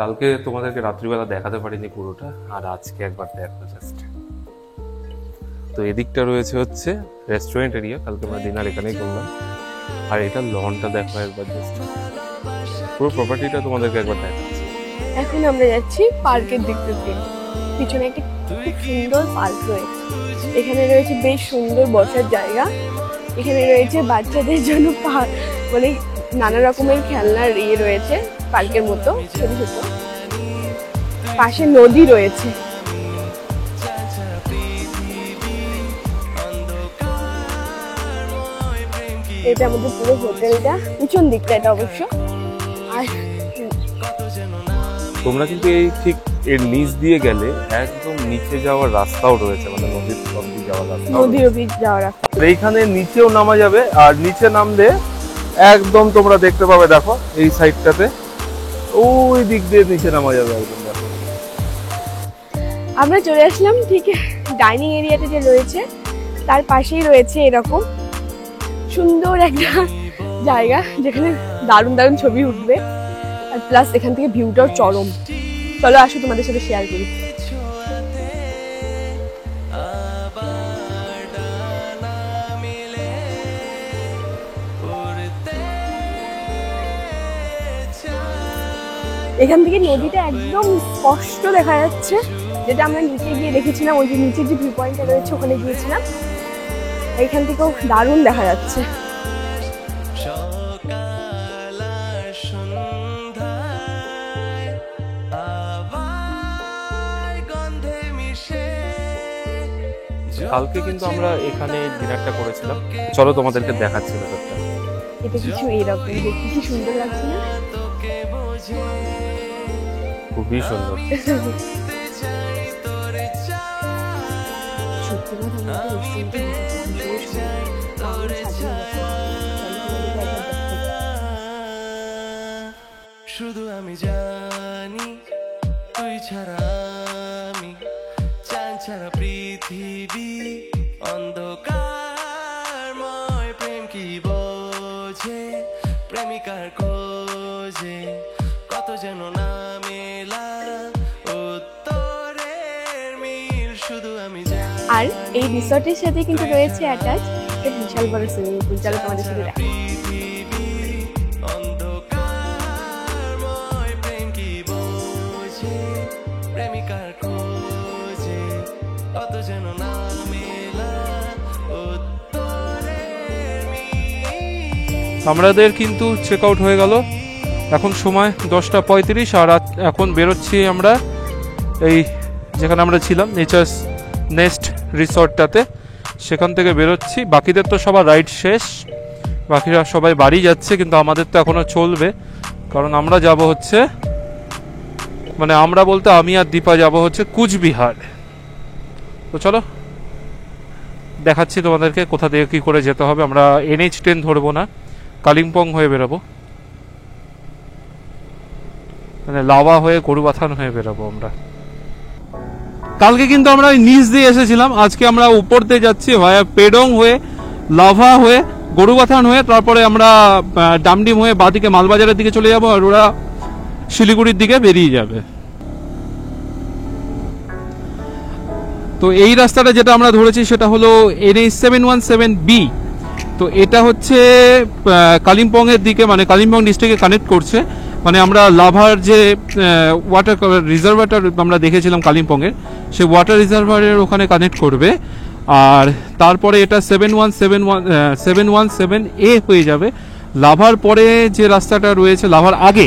কালকে তোমাদেরকে রাত্রিবেলা দেখাতে পারিনি পুরোটা, আর আজকে একবার দেখো জাস্ট। তো এদিকটা রয়েছে হচ্ছে রেস্টুরেন্ট এরিয়া, কালকে আমরা ডিনার এখানেই করলাম। আর এটা লনটা দেখো একবার জাস্ট, পুরো প্রপার্টিটা তোমাদেরকে একবার দেখাচ্ছি। এখন আমরা যাচ্ছি পার্কের দিক থেকে। পিছনে একটা খুব সুন্দর পার্ক রয়েছে, এখানে রয়েছে বেশ সুন্দর বসার জায়গা, এখানে রয়েছে বাচ্চাদের জন্য মানে নানা রকমের খেলনার রয়েছে পার্কের মতো ছোট ছোট। পাশে নদী রয়েছে। এটা আমাদের পুরো হোটেলটা, পিছন দিকটা এটা অবশ্য। আর তোমরা কিন্তু এই ঠিক এর নিচ দিয়ে গেলে একদম নিচে যাওয়ার রাস্তাও রয়েছে, মানে নদীর অব্দি যাওয়ার রাস্তা, নদীর অব্দি যাওয়ার রাস্তা। এইখানে নিচেও নামা যাবে, আর নিচে নামলে একদম তোমরা দেখতে পাবে, দেখো এই সাইডটাতে ওই দিক দিয়ে নিচে নামা যাবে একদম। দেখো আমরা চলে আসলাম ঠিক ডাইনিং এরিয়াতে যে রয়েছে তার পাশেই রয়েছে এরকম সুন্দর একটা জায়গা, যেখানে দারুণ দারুণ ছবি উঠবে, আর প্লাস এখান থেকে ভিউটাও চরম। চলো আসো তোমাদের সাথে শেয়ার করি। এখান থেকে নদীটা একদম স্পষ্ট দেখা যাচ্ছে, যেটা আমরা নিচে গিয়ে দেখেছিলাম, ওই যে নিচের যে ভিউ পয়েন্টটা রয়েছে ওখানে গিয়েছিলাম, এখান থেকেও দারুণ দেখা যাচ্ছে। কালকে কিন্তু আমরা এখানে ডিনারটা করেছিলাম, চলো তোমাদেরকে দেখাচ্ছি ব্যাপারটা। এটা কিছু এইরকম, দেখতে কি সুন্দর লাগছে না? খুবই সুন্দর। শুধু আমি জানি তুই ছাড়া আমি, চাঁদ ছাড়া পৃথিবী অন্ধকারময়, প্রেম কি বোঝে প্রেমিকার খোঁজে, কত যেন না মেলা উত্তরের মিল, শুধু আমি জানি। আর এই রিসর্টের সাথে কিন্তু রয়েছে অ্যাটাচ একটা বিশাল বড় সুইমিং পুল। চলো তোমাদের সাথে দেখা। আমাদের কিন্তু চেক আউট হয়ে গেল, এখন সময় 10:35, আর এখন বেরোচ্ছি আমরা এই যেখানে আমরা ছিলাম নেচার্স নেস্ট রিসর্টটাতে, সেখান থেকে বেরোচ্ছি। বাকিদের তো সবার রাইড শেষ, বাকিরা সবাই বাড়ি যাচ্ছে, কিন্তু আমাদের তো এখনও চলবে, কারণ আমরা যাব হচ্ছে, মানে আমরা বলতে আমি আর দীপা যাব হচ্ছে কুচবিহার। তো চলো দেখাচ্ছি তোমাদেরকে কোথা থেকে কী করে যেতে হবে। আমরা NH10 ধরবো না, কালিম্পং হয়ে বেরোবো, মানে লাভা হয়ে গরুবাথান হয়ে বেরোবো আমরা। কালকে কিন্তু আমরা নিচ দিয়ে এসেছিলাম, আজকে আমরা উপর দিয়ে যাচ্ছি ভায়া পেডং হয়ে, লাভা হয়ে, গরুবাথান হয়ে, তারপরে আমরা ডামডিম হয়ে বাদিকে মালবাজারের দিকে চলে যাব, আর ওরা শিলিগুড়ির দিকে বেরিয়ে যাবে। তো এই রাস্তাটা যেটা আমরা ধরেছি সেটা হলো NH717B। তো এটা হচ্ছে কালিম্পংয়ের দিকে, মানে কালিম্পং ডিস্ট্রিক্টকে কানেক্ট করছে, মানে আমরা লাভার যে ওয়াটার রিজার্ভারটা আমরা দেখেছিলাম কালিম্পংয়ের, সেই ওয়াটার রিজার্ভারের ওখানে কানেক্ট করবে। আর তারপরে এটা 717A হয়ে যাবে। লাভার পরে যে রাস্তাটা রয়েছে, লাভার আগে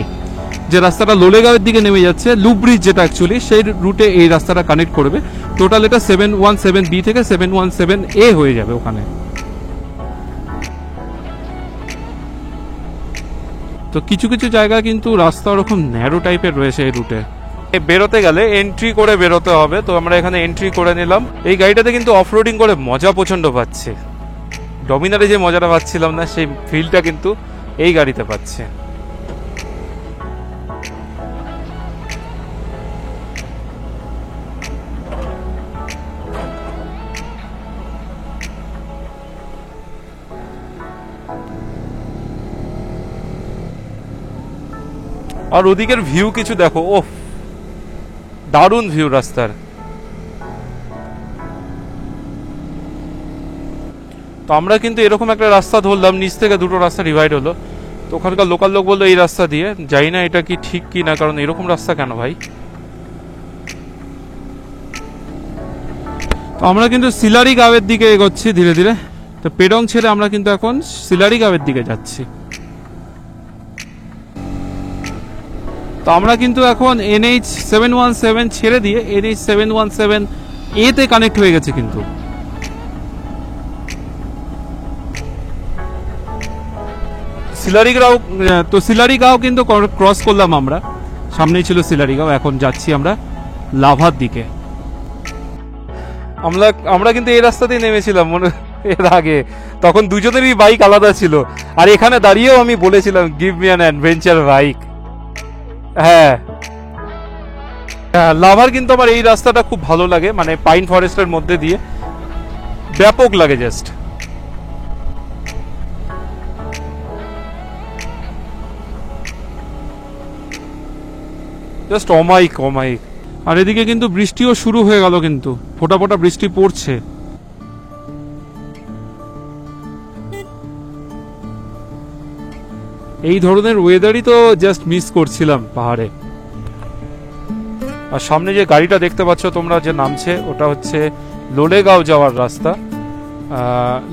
যে রাস্তাটা লোলেগাঁওয়ের দিকে নেমে যাচ্ছে, লুপ ব্রিজ যেটা অ্যাকচুয়ালি, সেই রুটে এই রাস্তাটা কানেক্ট করবে। টোটাল এটা 717B থেকে 717A হয়ে যাবে ওখানে। তো কিছু কিছু জায়গা কিন্তু রাস্তা ওরকম ন্যারো টাইপের রয়েছে এই রুটে। বেরোতে গেলে এন্ট্রি করে বেরোতে হবে, তো আমরা এখানে এন্ট্রি করে নিলাম। এই গাড়িটাতে কিন্তু অফরোডিং করে মজা প্রচণ্ড পাচ্ছে, ডমিনারে যে মজাটা পাচ্ছিলাম না সেই ফিলটা কিন্তু এই গাড়িতে পাচ্ছে। আর ওদিকের ভিউ কিছু দেখো, ওহ দারুণ ভিউ রাস্তার। তো আমরা কিন্তু এরকম একটা রাস্তা ধরলাম, নিচ থেকে দুটো রাস্তা ডিভাইড হলো। তো ওখানকার লোকাল লোক বললো এই রাস্তা দিয়ে, জানি না এটা কি ঠিক কি না, কারণ এরকম রাস্তা কেন ভাই। তো আমরা কিন্তু সিলারি গাঁওয়ের দিকে এগোচ্ছি ধীরে ধীরে। তো পেডং ছেড়ে আমরা কিন্তু এখন সিলারি গাঁওয়ের দিকে যাচ্ছি। তো আমরা কিন্তু এখন NH 717 ছেড়ে দিয়ে NH 717 তে কানেক্ট হয়ে গেছে কিন্তু। সিলারিগাঁও, তো সিলারিগাঁও কিন্তু ক্রস করলাম আমরা, সামনেই ছিল সিলারিগাঁও। এখন যাচ্ছি আমরা লাভার দিকে। আমরা কিন্তু এই রাস্তাতেই নেমেছিলাম এর আগে, তখন দুজনেরই বাইক আলাদা ছিল। আর এখানে দাঁড়িয়েও আমি বলেছিলাম give me an adventure bike. হ্যাঁ, লাভার কিন্তু আমার এই রাস্তাটা খুব ভালো লাগে, মানে পাইন ফরেস্টের মধ্যে দিয়ে ব্যাপক লাগে, জাস্ট অমাইক অমাইক। আর এদিকে কিন্তু বৃষ্টিও শুরু হয়ে গেল, কিন্তু ফোঁটা ফোঁটা বৃষ্টি পড়ছে। এই ধরনের ওয়েদারই তো জাস্ট মিস করছিলাম পাহাড়ে। আর সামনে যে গাড়িটা দেখতে পাচ্ছ তোমরা যে নামছে, ওটা হচ্ছে লোলেগাঁও যাওয়ার রাস্তা,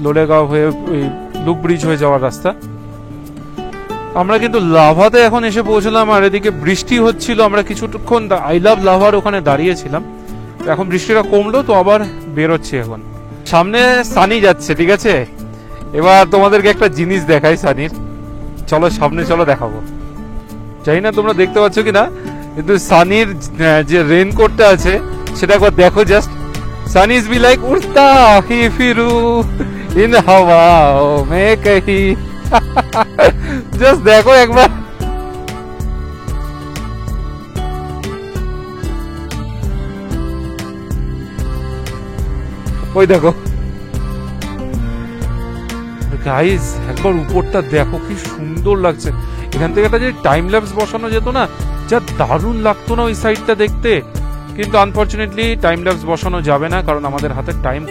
লোলেগাঁও হয়ে ওই লুপ ব্রিজ হয়ে যাওয়ার রাস্তা। আমরা কিন্তু লাভাতে এখন এসে পৌঁছলাম, আর এদিকে বৃষ্টি হচ্ছিল। আমরা কিছুক্ষণ আই লাভ লাভার ওখানে দাঁড়িয়েছিলাম। এখন বৃষ্টিটা কমলো, তো আবার বেরোচ্ছি এখন। সামনে সানি যাচ্ছে, ঠিক আছে। এবার তোমাদেরকে একটা জিনিস দেখাই সানির, চলো সামনে চলো দেখাবো। জানি না তোমরা দেখতে পাচ্ছ কিনা, কিন্তু সানির যে রেনকোটটা আছে সেটা একবার দেখো জাস্ট। সানিজ বি লাইক উড়তা হি ফিরু ইন হাওয়া ও মে কহি, জাস্ট দেখো একবার। ওই দেখো গাইস, একবার উপরটা দেখো কি সুন্দর লাগছে। এখান থেকে একটা যে টাইম ল্যাপস বসানো যেত না, যা দারুণ লাগতো না ওই সাইডটা দেখতে। কিন্তু আনফরচুনেটলি টাইম ল্যাপস বসানো যাবে না, কারণ আমাদের হাতে টাইম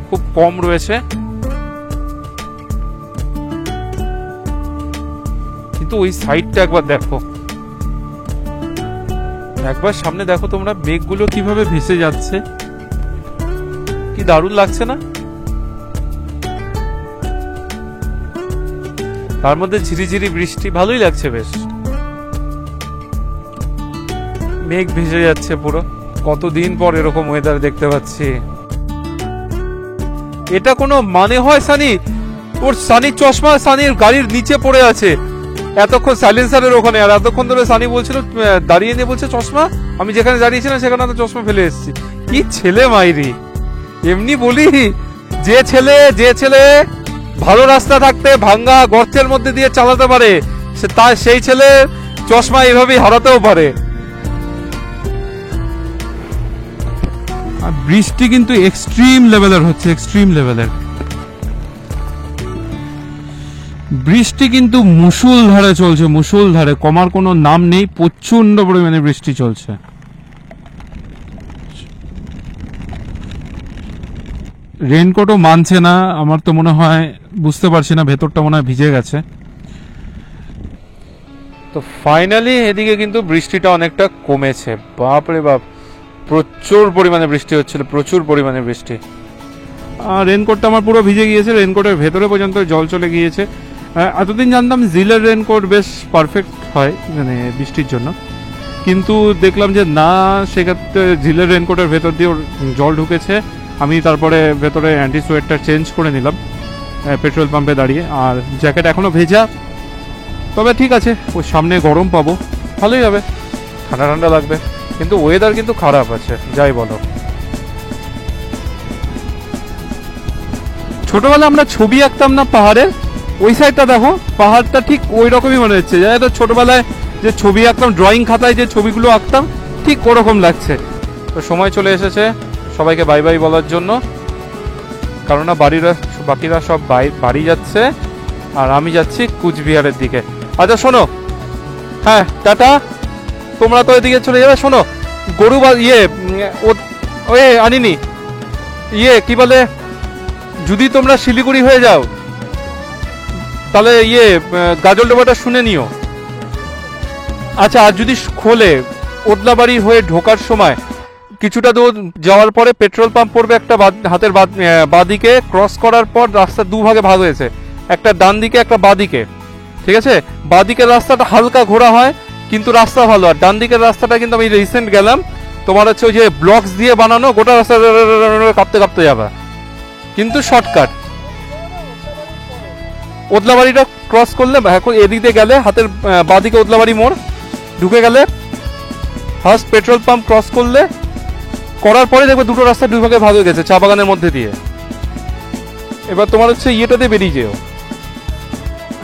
খুব কম রয়েছে। কিন্তু ওই সাইডটা একবার দেখো, একবার সামনে দেখো তোমরা, মেঘগুলো কিভাবে ভেসে যাচ্ছে, কি দারুণ লাগছে না। তার মধ্যে ঝিরিঝিরি বৃষ্টি, ভালোই লাগছে বেশ। মেঘ ভেসে যাচ্ছে পুরো। কতদিন পর এরকম ওয়েদার দেখতে পাচ্ছি। এটা কোনো মানে হয় সানি? ওর সানির চশমা সানির গাড়ির নিচে পড়ে আছে এতক্ষণ সাইলেন্সারের ওখানে, আর এতক্ষণ ধরে সানি বলছিল দাঁড়িয়ে নিয়ে বলছে চশমা, আমি যেখানে দাঁড়িয়েছিলাম সেখানে তো চশমা ফেলে এসেছি। কি ছেলে মাইরি! এমনি বলি, যে ছেলে ভালো রাস্তা থাকতে ভাঙ্গা গর্তের মধ্যে দিয়ে চালাতে পারে, সেই ছেলে চশমা এভাবেই হারাতেও পারে। আর বৃষ্টি কিন্তু এক্সট্রিম লেভেলের হচ্ছে, এক্সট্রিম লেভেলের বৃষ্টি কিন্তু মুষলধারে চলছে, মুষলধারে, কমার কোনো নাম নেই। প্রচন্ড পরিমাণে বৃষ্টি চলছে। রেনকোটও মানছে না, আমার তো মনে হয়, বুঝতে পারছি না, ভেতরটা মনে হয় ভিজে গেছে। তো ফাইনালি এদিকে কিন্তু বৃষ্টিটা অনেকটা কমেছে। বাপরে বাপ, প্রচুর পরিমাণে বৃষ্টি হচ্ছিল, প্রচুর পরিমাণে বৃষ্টি। আর রেনকোটটা আমার পুরো ভিজে গিয়েছে, রেনকোটের ভেতরে পর্যন্ত জল চলে গিয়েছে। এতদিন জানতাম জিলের রেনকোট বেশ পারফেক্ট হয় মানে বৃষ্টির জন্য, কিন্তু দেখলাম যে না, সেক্ষেত্রে জিলের রেনকোটের ভেতর দিয়ে জল ঢুকেছে। আমি তারপরে ভেতরে অ্যান্টি সোয়েটটা চেঞ্জ করে নিলাম পেট্রোল পাম্পে দাঁড়িয়ে। আর জ্যাকেট এখনও ভেজা, তবে ঠিক আছে, ওই সামনে গরম পাবো, ভালোই হবে, ঠান্ডা ঠান্ডা লাগবে। কিন্তু ওয়েদার কিন্তু খারাপ আছে, যাই বলো। ছোটবেলা আমরা ছবি আঁকতাম না পাহাড়ের, ওই সাইডটা দেখো, পাহাড়টা ঠিক ওই রকমই মনে হচ্ছে। যাই তো ছোটবেলায় যে ছবি আঁকতাম, ড্রয়িং খাতায় যে ছবিগুলো আঁকতাম, ঠিক ওরকম লাগছে। তো সময় চলে এসেছে সবাইকে বাই বাই বলার জন্য, কারণ বাকিরা সব বাড়ি যাচ্ছে, আর আমি যাচ্ছি কুচবিহারের দিকে। আচ্ছা শোনো, হ্যাঁ টাটা, তোমরা তো এদিকে চলে যাবে। শোনো, গরু বা ওই আনিনি, কি বলে, যদি তোমরা শিলিগুড়ি হয়ে যাও তাহলে গাজল ডোবাটা শুনে নিও। আচ্ছা, আর যদি খোলে ওদলাবাড়ি হয়ে ঢোকার সময় কিছুটা দূর যাওয়ার পরে পেট্রোল পাম্প পড়বে একটা, হাতের বাঁদিকে ক্রস করার পর রাস্তা দুভাগে ভাগ হয়েছে, একটা ডান দিকে একটা বাঁদিকে, ঠিক আছে? বাঁদিকের রাস্তাটা হালকা ঘোরা হয় কিন্তু রাস্তা ভালো, আর ডান দিকের রাস্তাটা কিন্তু আমি রিসেন্ট গেলাম, তোমার হচ্ছে ওই যে ব্লকস দিয়ে বানানো, গোটা রাস্তা কাঁপতে কাঁপতে যাবে, কিন্তু শর্টকাট। ওদলাবাড়িটা ক্রস করলে এখন এদিক দিয়ে গেলে হাতের বাঁদিকে ওদলাবাড়ি মোড় ঢুকে গেলে ফার্স্ট পেট্রোল পাম্প ক্রস করার পরে দেখবে দুটো রাস্তা দুই ভাগে ভাগ হয়ে গেছে চা বাগানের মধ্যে দিয়ে। এবার তোমার হচ্ছে ইয়েটাতে বেরিয়ে যেও।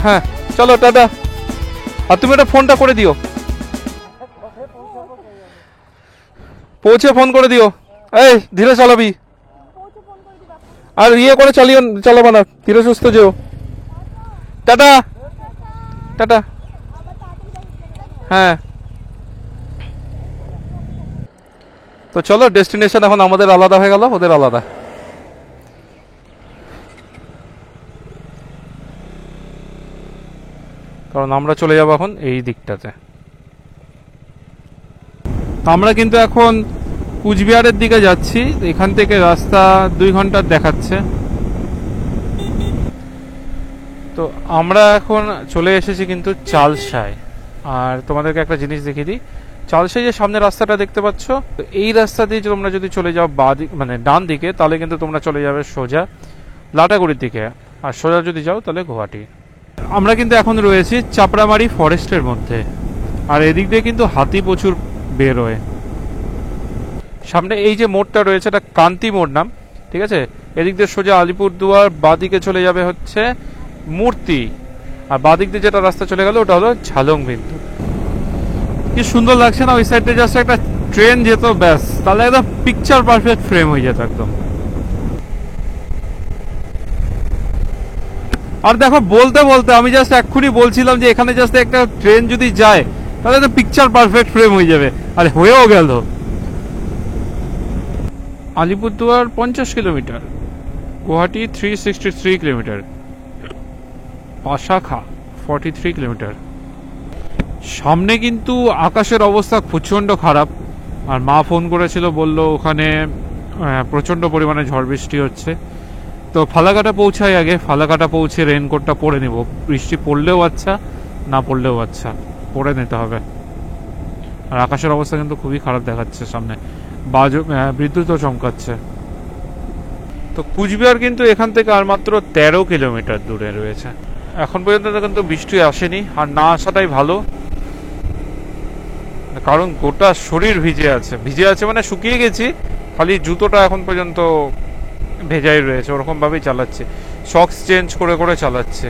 হ্যাঁ চলো টাটা, আর তুমি একটা ফোনটা করে দিও, পৌঁছে ফোন করে দিও। এই ধীরে চালাবি, আর করে চালাবা না, ধীরে সুস্থ যেও। Tata tata. হ্যাঁ তো চলো, ডেস্টিনেশন এখন আমাদের আলাদা হয়ে গেল, ওদের আলাদা। কারণ আমরা চলে যাব এখন এই দিকটাতে। আমরা কিন্তু এখন কুচবিহারের দিকে যাচ্ছি, এখান থেকে রাস্তা 2 ঘন্টার দেখাচ্ছে। তো আমরা এখন চলে এসেছি কিন্তু চালসায়। আর তোমাদেরকে একটা জিনিস দেখিয়ে দিই, চালসায় যে সামনে রাস্তাটা দেখতে পাচ্ছ, তো এই রাস্তা দিয়ে তোমরা যদি চলে যাও মানে ডান দিকে, তাহলে কিন্তু তোমরা চলে যাবে সোজা লাটাগুড়ির দিকে, আর সোজা যদি যাও তাহলে গুয়াহাটি। আমরা কিন্তু এখন রয়েছি চাপড়ামারি ফরেস্টের মধ্যে, আর এদিক দিয়ে কিন্তু হাতি প্রচুর বেরোয়। সামনে এই যে মোড়টা রয়েছে, এটা কান্তি মোড় নাম, ঠিক আছে? এদিক দিয়ে সোজা আলিপুরদুয়ার, বাদিকে চলে যাবে হচ্ছে মূর্তি, আর বাদিক দিয়ে যেটা রাস্তা চলে গেল ওটা হলো ঝালং বিন্দু। কি সুন্দর লাগছে না? ওই সাইডে জাস্ট একটা ট্রেন যেত, ব্যাস, তাহলে একদম পিকচার পারফেক্ট ফ্রেম হয়ে যেত একদম। আর দেখো, বলতে বলতে আমি জাস্ট এক্ষুনি বলছিলাম যে এখানে জাস্ট একটা ট্রেন যদি যায় তাহলে তো পিকচার পারফেক্ট ফ্রেম হয়ে যাবে, আর হয়েও গেল। Alipurduar 50 kilometre, Guwahati 363 kilometre, Pasakha 43 kilometre. সামনে কিন্তু আকাশের অবস্থা প্রচণ্ড খারাপ, আর মা ফোন করেছিল, বলল ওখানে প্রচণ্ড পরিমাণে ঝড় বৃষ্টি হচ্ছে। তো ফালাকাটা পৌঁছাই আগে, ফালাকাটা পৌঁছে রেনকোটটা পরে নেব, বৃষ্টি পড়লেও আচ্ছা, না পড়লেও আচ্ছা, পরে নিতে হবে। আর আকাশের অবস্থা কিন্তু খুবই খারাপ দেখাচ্ছে, সামনে বিদ্যুৎও চমকাচ্ছে। তো কুচবিহার কিন্তু এখান থেকে আর মাত্র 13 কিলোমিটার দূরে রয়েছে। এখন পর্যন্ত কিন্তু বৃষ্টি আসেনি, আর না আসাটাই ভালো, কারণ গোটা শরীর ভিজে আছে মানে শুকিয়ে গেছি, খালি জুতোটা এখন পর্যন্ত ভেজাই রয়েছে, ওরকম ভাবেই চালাচ্ছে, সক্স চেঞ্জ করে করে চালাচ্ছে।